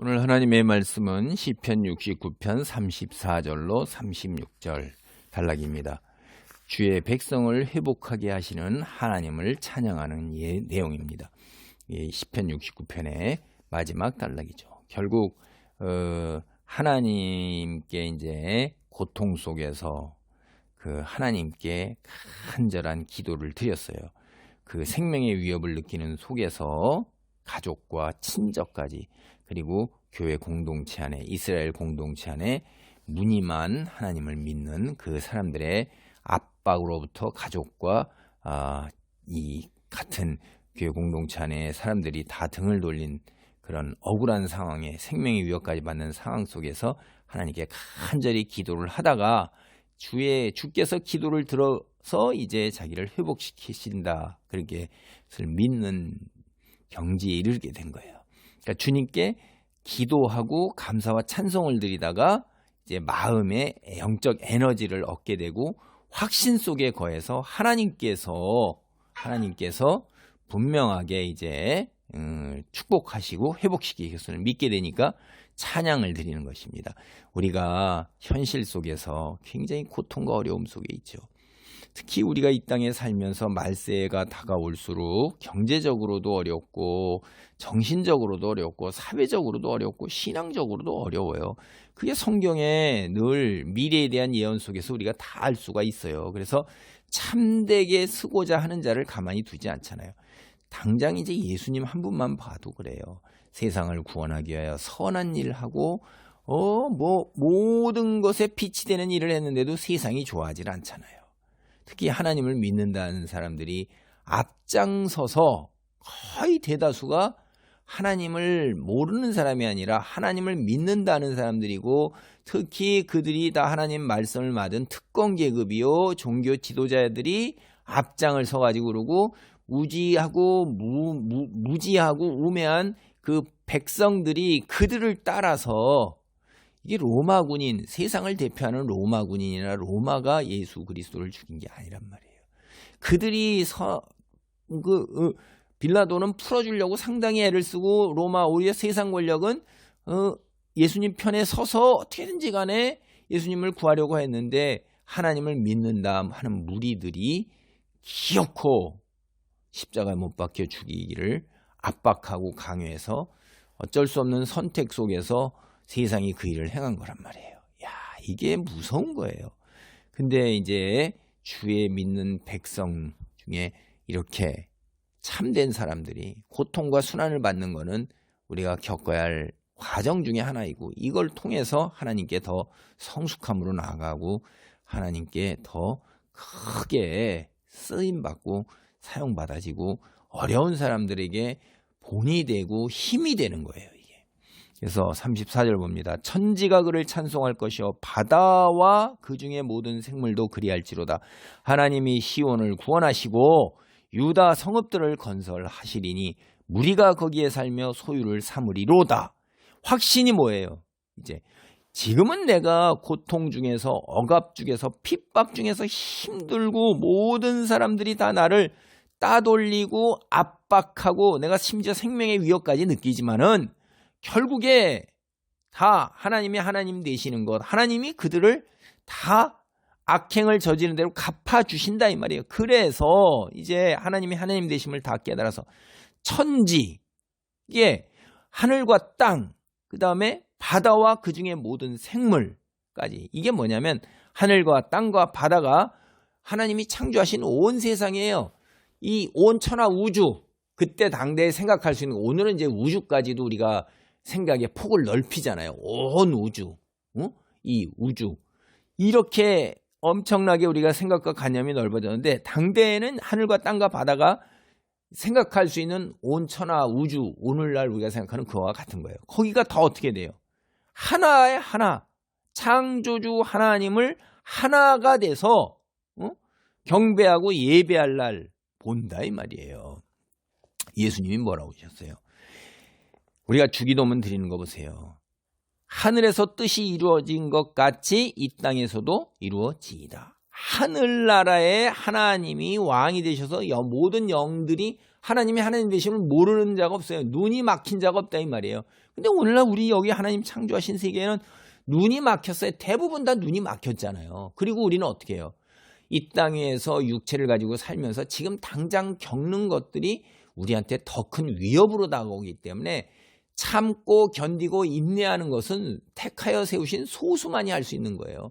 오늘 하나님의 말씀은 시편 69편 34절로 36절 단락입니다. 주의 백성을 회복하게 하시는 하나님을 찬양하는 내용입니다. 시편 69편의 마지막 단락이죠. 결국 하나님께 이제 고통 속에서 그 하나님께 간절한 기도를 드렸어요. 그 생명의 위협을 느끼는 속에서 가족과 친족까지 그리고 교회 공동체 안에 이스라엘 공동체 안에 무늬만 하나님을 믿는 그 사람들의 압박으로부터 가족과 이 같은 교회 공동체 안에 사람들이 다 등을 돌린 그런 억울한 상황에 생명의 위협까지 받는 상황 속에서 하나님께 간절히 기도를 하다가 주께서 기도를 들어서 이제 자기를 회복시키신다 그렇게 믿는 경지에 이르게 된 거예요. 그러니까 주님께 기도하고 감사와 찬송을 드리다가 이제 마음의 영적 에너지를 얻게 되고 확신 속에 거해서 하나님께서 분명하게 이제 축복하시고 회복시키겠음을 믿게 되니까 찬양을 드리는 것입니다. 우리가 현실 속에서 굉장히 고통과 어려움 속에 있죠. 특히 우리가 이 땅에 살면서 말세가 다가올수록 경제적으로도 어렵고 정신적으로도 어렵고 사회적으로도 어렵고 신앙적으로도 어려워요. 그게 성경에 늘 미래에 대한 예언 속에서 우리가 다 알 수가 있어요. 그래서 참되게 쓰고자 하는 자를 가만히 두지 않잖아요. 당장 이제 예수님 한 분만 봐도 그래요. 세상을 구원하기 위하여 선한 일을 하고 모든 것에 빛이 되는 일을 했는데도 세상이 좋아하지 않잖아요. 특히 하나님을 믿는다는 사람들이 앞장서서 거의 대다수가 하나님을 모르는 사람이 아니라 하나님을 믿는다는 사람들이고 특히 그들이 다 하나님 말씀을 받은 특권 계급이요 종교 지도자들이 앞장을 서가지고 그러고 무지하고 우매한 그 백성들이 그들을 따라서 이게 로마 군인, 세상을 대표하는 로마 군인이나 로마가 예수 그리스도를 죽인 게 아니란 말이에요. 그들이 빌라도는 풀어주려고 상당히 애를 쓰고 로마 오히려 세상 권력은 예수님 편에 서서 어떻게든지 간에 예수님을 구하려고 했는데 하나님을 믿는다 하는 무리들이 기어코 십자가에 못 박혀 죽이기를 압박하고 강요해서 어쩔 수 없는 선택 속에서 세상이 그 일을 행한 거란 말이에요. 야, 이게 무서운 거예요. 근데 이제 주의 믿는 백성 중에 이렇게 참된 사람들이 고통과 순환을 받는 거는 우리가 겪어야 할 과정 중에 하나이고 이걸 통해서 하나님께 더 성숙함으로 나아가고 하나님께 더 크게 쓰임받고 사용받아지고 어려운 사람들에게 본이 되고 힘이 되는 거예요. 그래서 34절 봅니다. 천지가 그를 찬송할 것이요 바다와 그 중에 모든 생물도 그리할지로다. 하나님이 시온을 구원하시고 유다 성읍들을 건설하시리니 무리가 거기에 살며 소유를 삼으리로다. 확신이 뭐예요? 이제 지금은 내가 고통 중에서 억압 중에서 핍박 중에서 힘들고 모든 사람들이 다 나를 따돌리고 압박하고 내가 심지어 생명의 위협까지 느끼지만은 결국에 다 하나님이 하나님 되시는 것, 하나님이 그들을 다 악행을 저지른 대로 갚아주신다 이 말이에요. 그래서 이제 하나님이 하나님 되심을 다 깨달아서 천지, 이게 하늘과 땅, 그 다음에 바다와 그 중에 모든 생물까지 이게 뭐냐면 하늘과 땅과 바다가 하나님이 창조하신 온 세상이에요. 이 온 천하 우주, 그때 당대에 생각할 수 있는 오늘은 이제 우주까지도 우리가 생각의 폭을 넓히잖아요. 온 우주, 이 우주 이렇게 엄청나게 우리가 생각과 관념이 넓어졌는데 당대에는 하늘과 땅과 바다가 생각할 수 있는 온 천하 우주 오늘날 우리가 생각하는 그와 같은 거예요. 거기가 더 어떻게 돼요? 하나의 하나 창조주 하나님을 하나가 돼서 경배하고 예배할 날 본다 이 말이에요. 예수님이 뭐라고 하셨어요? 우리가 주기도문 드리는 거 보세요. 하늘에서 뜻이 이루어진 것 같이 이 땅에서도 이루어지이다. 하늘나라에 하나님이 왕이 되셔서 모든 영들이 하나님이 하나님 되심을 모르는 자가 없어요. 눈이 막힌 자가 없다 이 말이에요. 근데 오늘날 우리 여기 하나님 창조하신 세계에는 눈이 막혔어요. 대부분 다 눈이 막혔잖아요. 그리고 우리는 어떻게 해요? 이 땅에서 육체를 가지고 살면서 지금 당장 겪는 것들이 우리한테 더 큰 위협으로 다가오기 때문에 참고 견디고 인내하는 것은 택하여 세우신 소수만이 할 수 있는 거예요.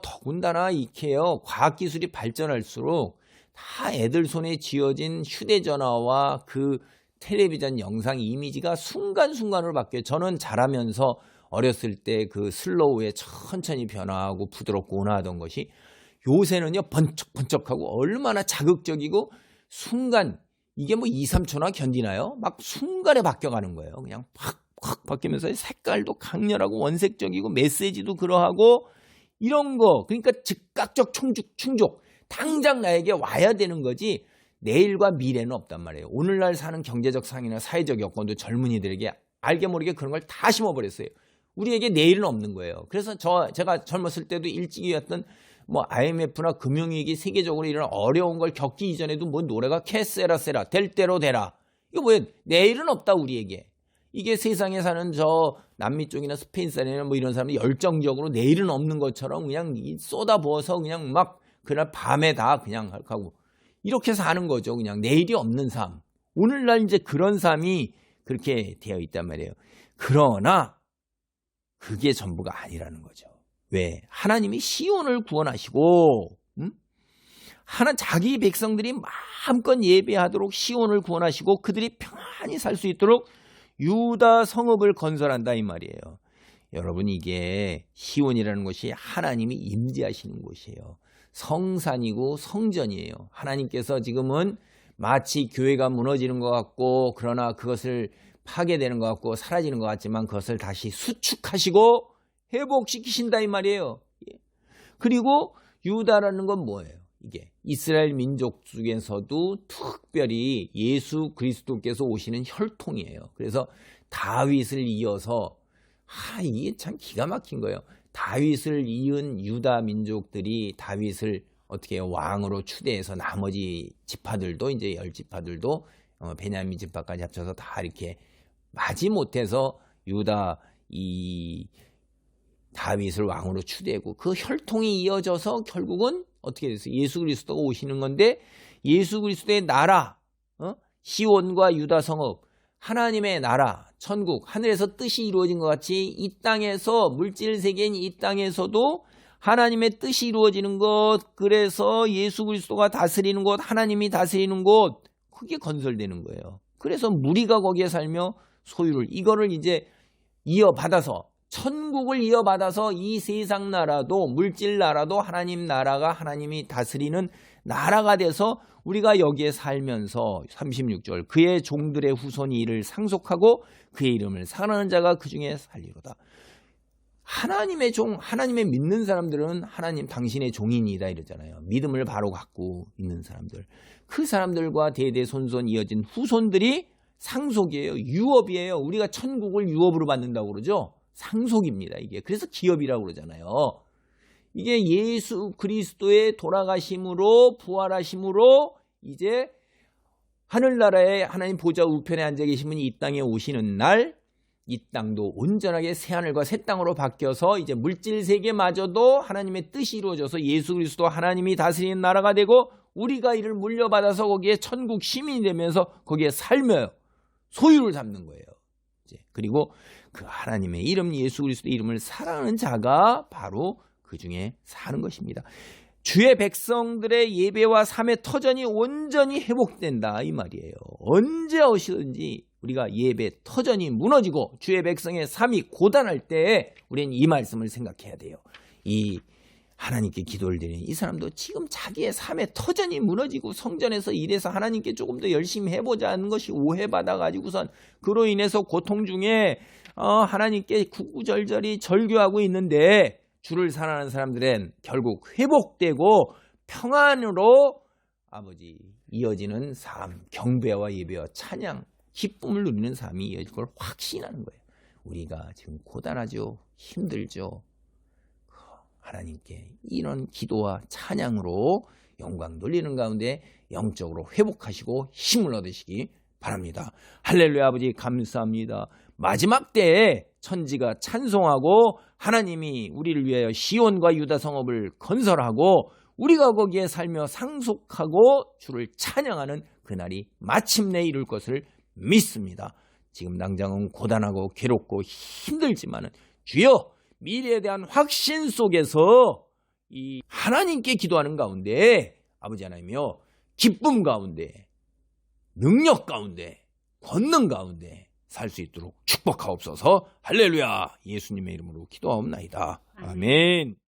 더군다나 이케요. 과학기술이 발전할수록 다 애들 손에 쥐어진 휴대전화와 그 텔레비전 영상 이미지가 순간순간으로 바뀌어요. 저는 자라면서 어렸을 때 그 슬로우에 천천히 변화하고 부드럽고 온화하던 것이 요새는요 번쩍번쩍하고 얼마나 자극적이고 순간 이게 뭐 2, 3초나 견디나요? 막 순간에 바뀌어가는 거예요. 그냥 확 바뀌면서 색깔도 강렬하고 원색적이고 메시지도 그러하고 이런 거 그러니까 즉각적 충족 당장 나에게 와야 되는 거지 내일과 미래는 없단 말이에요. 오늘날 사는 경제적 상황이나 사회적 여건도 젊은이들에게 알게 모르게 그런 걸 다 심어버렸어요. 우리에게 내일은 없는 거예요. 그래서 제가 젊었을 때도 일찍이었던 뭐 IMF나 금융위기 세계적으로 이런 어려운 걸 겪기 이전에도 뭐 노래가 캐세라세라 될 대로 되라. 이거 뭐예요? 내일은 없다 우리에게. 이게 세상에 사는 저 남미 쪽이나 스페인 사람이나 뭐 이런 사람이 열정적으로 내일은 없는 것처럼 그냥 쏟아부어서 그냥 막 그날 밤에 다 그냥 하고 이렇게 사는 거죠. 그냥 내일이 없는 삶. 오늘날 이제 그런 삶이 그렇게 되어 있단 말이에요. 그러나 그게 전부가 아니라는 거죠. 왜? 하나님이 시온을 구원하시고 자기 백성들이 마음껏 예배하도록 시온을 구원하시고 그들이 평안히 살 수 있도록 유다 성읍을 건설한다 이 말이에요. 여러분 이게 시온이라는 곳이 하나님이 임재하시는 곳이에요. 성산이고 성전이에요. 하나님께서 지금은 마치 교회가 무너지는 것 같고 그러나 그것을 파괴되는 것 같고 사라지는 것 같지만 그것을 다시 수축하시고 회복시키신다 이 말이에요. 그리고 유다라는 건 뭐예요? 이게 이스라엘 민족 중에서도 특별히 예수 그리스도께서 오시는 혈통이에요. 그래서 다윗을 이어서 이게 참 기가 막힌 거예요. 다윗을 이은 유다 민족들이 다윗을 어떻게 해요? 왕으로 추대해서 나머지 지파들도 이제 10지파들도 베냐민 지파까지 합쳐서 다 이렇게 마지못해서 유다 이 다윗을 왕으로 추대하고 그 혈통이 이어져서 결국은 어떻게 됐어요? 예수 그리스도가 오시는 건데 예수 그리스도의 나라 시온과 유다 성읍 하나님의 나라 천국 하늘에서 뜻이 이루어진 것 같이 이 땅에서 물질 세계인 이 땅에서도 하나님의 뜻이 이루어지는 것 그래서 예수 그리스도가 다스리는 곳 하나님이 다스리는 곳 그게 건설되는 거예요. 그래서 무리가 거기에 살며 소유를 이거를 이제 이어받아서 천국을 이어받아서 이 세상 나라도 물질 나라도 하나님 나라가 하나님이 다스리는 나라가 돼서 우리가 여기에 살면서 36절 그의 종들의 후손이 이를 상속하고 그의 이름을 사랑하는 자가 그 중에 살리로다. 하나님의 종, 하나님의 믿는 사람들은 하나님 당신의 종인이다 이러잖아요. 믿음을 바로 갖고 있는 사람들. 그 사람들과 대대손손 이어진 후손들이 상속이에요. 유업이에요. 우리가 천국을 유업으로 받는다고 그러죠. 상속입니다. 이게. 그래서 기업이라고 그러잖아요. 이게 예수 그리스도의 돌아가심으로 부활하심으로 이제 하늘나라에 하나님 보좌 우편에 앉아 계신 분이 이 땅에 오시는 날 이 땅도 온전하게 새하늘과 새 땅으로 바뀌어서 이제 물질 세계마저도 하나님의 뜻이 이루어져서 예수 그리스도 하나님이 다스리는 나라가 되고 우리가 이를 물려받아서 거기에 천국 시민이 되면서 거기에 살며 소유를 잡는 거예요. 이제 그리고 그 하나님의 이름 예수 그리스도의 이름을 사랑하는 자가 바로 그 중에 사는 것입니다. 주의 백성들의 예배와 삶의 터전이 온전히 회복된다 이 말이에요. 언제 어디든지 우리가 예배 터전이 무너지고 주의 백성의 삶이 고단할 때 우리는 이 말씀을 생각해야 돼요. 이 하나님께 기도를 드리는 이 사람도 지금 자기의 삶의 터전이 무너지고 성전에서 일해서 하나님께 조금 더 열심히 해보자 하는 것이 오해받아가지고선 그로 인해서 고통 중에 하나님께 구구절절히 절규하고 있는데 주를 사랑하는 사람들은 결국 회복되고 평안으로 아버지 이어지는 삶, 경배와 예배와 찬양, 기쁨을 누리는 삶이 이어질 걸 확신하는 거예요. 우리가 지금 고단하죠. 힘들죠. 하나님께 이런 기도와 찬양으로 영광 돌리는 가운데 영적으로 회복하시고 힘을 얻으시기 바랍니다. 할렐루야. 아버지 감사합니다. 마지막 때에 천지가 찬송하고 하나님이 우리를 위하여 시온과 유다 성읍을 건설하고 우리가 거기에 살며 상속하고 주를 찬양하는 그날이 마침내 이룰 것을 믿습니다. 지금 당장은 고단하고 괴롭고 힘들지만은 주여 미래에 대한 확신 속에서 이 하나님께 기도하는 가운데 아버지 하나님이여 기쁨 가운데 능력 가운데 권능 가운데 살 수 있도록 축복하옵소서. 할렐루야. 예수님의 이름으로 기도하옵나이다. 아멘.